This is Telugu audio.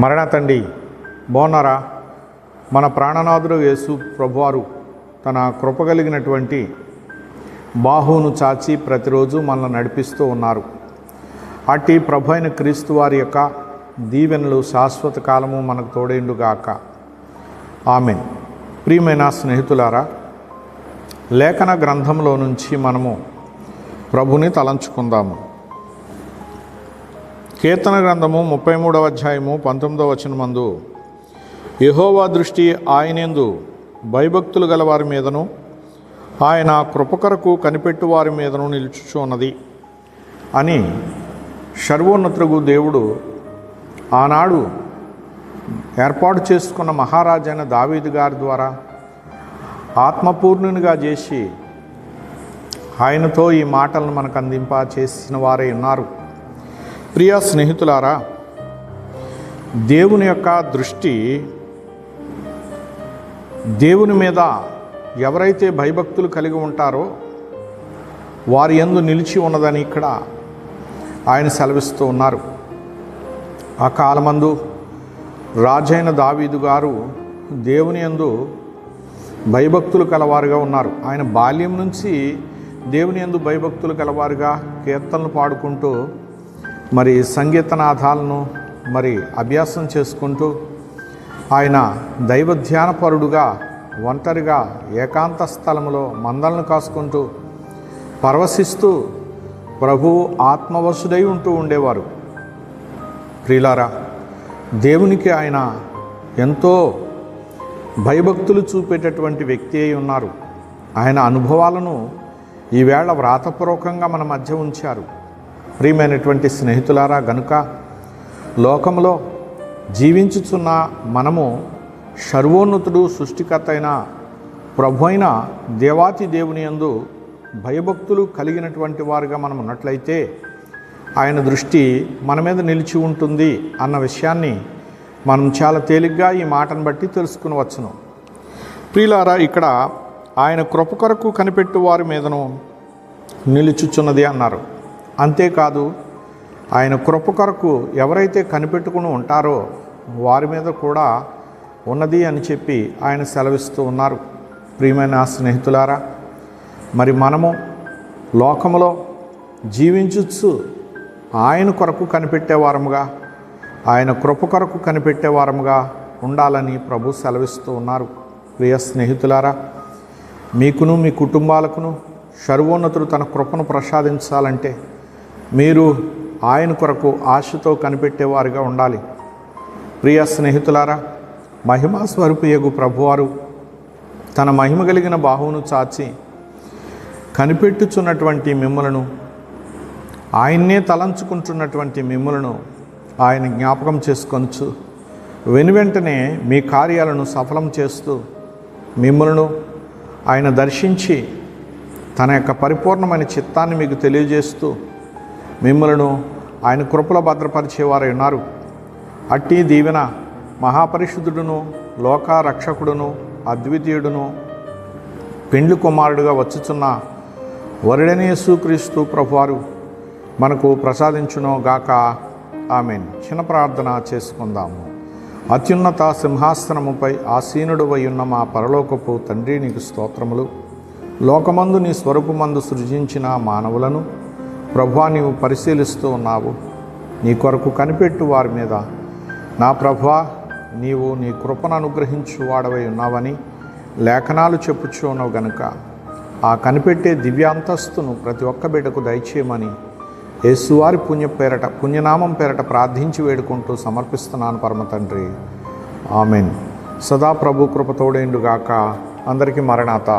మరణతండి బాగున్నారా? మన ప్రాణనాథుడు యేసు ప్రభువారు తన కృపగలిగినటువంటి బాహువును చాచి ప్రతిరోజు మనల్ని నడిపిస్తూ ఉన్నారు. అట్టి ప్రభు అయిన క్రీస్తు వారి యొక్క దీవెనలు శాశ్వత కాలము మనకు తోడేండుగాక. ఆమేన్. ప్రియమైన స్నేహితులారా, లేఖన గ్రంథంలో నుంచి మనము ప్రభుని తలంచుకుందాము. కీర్తన గ్రంథము 33వ అధ్యాయము 19వ వచనమందు, యెహోవా దృష్టి ఆయనందు భయభక్తులు గల వారి మీదను ఆయన కృప కొరకు కనిపెట్టు వారి మీదను నిలుచుచున్నది అని సర్వోన్నతుడు దేవుడు ఆనాడు ఏర్పాటు చేసుకున్న మహారాజైన దావీదు గారి ద్వారా ఆత్మపూర్ణునిగా చేసి ఆయనతో ఈ మాటలను మనకు అందింప చేసిన వారే ఉన్నారు. ప్రియ స్నేహితులారా, దేవుని యొక్క దృష్టి దేవుని మీద ఎవరైతే భయభక్తులు కలిగి ఉంటారో వారి యందు నిలిచి ఉన్నదని ఇక్కడ ఆయన సెలవిస్తూ ఉన్నారు. ఆ కాలమందు రాజైన దావీదు గారు దేవుని యందు భయభక్తులు కలవారుగా ఉన్నారు. ఆయన బాల్యం నుంచి దేవుని యందు భయభక్తులు కలవారుగా కీర్తనలు పాడుకుంటూ మరి సంగీతనాథాలను అభ్యాసం చేసుకుంటూ ఆయన దైవ ధ్యానపరుడుగా ఒంటరిగా ఏకాంత స్థలంలో మందలను కాసుకుంటూ పరవశిస్తూ ప్రభువు ఆత్మవశుడై ఉంటూ ఉండేవారు. ప్రియులారా, దేవునికి ఆయన ఎంతో భయభక్తులు చూపేటటువంటి వ్యక్తి అయి ఉన్నారు. ఆయన అనుభవాలను ఈవేళ వ్రాతపూర్వకంగా మన మధ్య ఉంచారు. ప్రియమైనటువంటి స్నేహితులారా, గనుక లోకంలో జీవించుచున్న మనము సర్వోన్నతుడు సృష్టికర్త అయిన ప్రభు అయిన దేవాతి దేవుని యందు భయభక్తులు కలిగినటువంటి వారుగా మనం ఉన్నట్లయితే ఆయన దృష్టి మన మీద నిలిచి ఉంటుంది అన్న విషయాన్ని మనం చాలా తేలిగ్గా ఈ మాటను బట్టి తెలుసుకునవచ్చును. ప్రియులారా, ఇక్కడ ఆయన కృప కొరకు కనిపెట్టు వారి మీదను నిలుచుచున్నది అన్నారు. అంతేకాదు, ఆయన కృప కొరకు ఎవరైతే కనిపెట్టుకుని ఉంటారో వారి మీద కూడా ఉన్నది అని చెప్పి ఆయన సెలవిస్తూ ఉన్నారు. ప్రియమైన స్నేహితులారా, మరి మనము లోకములో జీవించు ఆయన కొరకు కనిపెట్టేవారముగా, ఆయన కృప కొరకు కనిపెట్టేవారముగా ఉండాలని ప్రభు సెలవిస్తూ ఉన్నారు. ప్రియ స్నేహితులారా, మీకును మీ కుటుంబాలకును సర్వోన్నతుడు తన కృపను ప్రసాదించాలంటే మీరు ఆయన కొరకు ఆశతో కనిపెట్టేవారుగా ఉండాలి. ప్రియ స్నేహితులారా, మహిమా స్వరూపియగు ప్రభువారు తన మహిమ కలిగిన బాహువును చాచి కనిపెట్టుచున్నటువంటి మిమ్మలను, ఆయన్నే తలంచుకుంటున్నటువంటి మిమ్మలను ఆయన జ్ఞాపకం చేసుకొనచ్చు వెనువెంటనే మీ కార్యాలను సఫలం చేస్తూ మిమ్మలను ఆయన దర్శించి తన యొక్క పరిపూర్ణమైన చిత్తాన్ని మీకు తెలియజేస్తూ మిమ్మలను ఆయన కృపలో భద్రపరిచేవారై ఉన్నారు. అట్టి దీవెన మహాపరిశుద్ధుడును లోక రక్షకుడును అద్వితీయుడును పెండ్లి కుమారుడుగా వచ్చుచున్న వరుడైన యేసుక్రీస్తు ప్రభువారు మనకు ప్రసాదించును గాక. ఆమేన్. చిన్న ప్రార్థన చేసుకుందాము. అత్యున్నత సింహాసనముపై ఆసీనుడవై ఉన్న మా పరలోకపు తండ్రి, నీకు స్తోత్రములు. లోకమందు నీ స్వరూపమందు సృజించిన మానవులను ప్రభువా నీవు పరిశీలిస్తూ ఉన్నావు. నీ కొరకు కనిపెట్టు వారి మీద నా ప్రభువా నీవు నీ కృపను అనుగ్రహించు వాడవై ఉన్నావని లేఖనాలు చెప్పుచూ ఉన్నావు గనుక ఆ కనిపెట్టే దివ్యాంతస్తును ప్రతి ఒక్క బిడ్డకు దయచేయమని యేసువారి పుణ్యనామం పేరట ప్రార్థించి వేడుకుంటూ సమర్పిస్తున్నాను పరమ తండ్రి. ఆమెన్. సదా ప్రభు కృప తోడేండుగాక. అందరికీ మరణాత.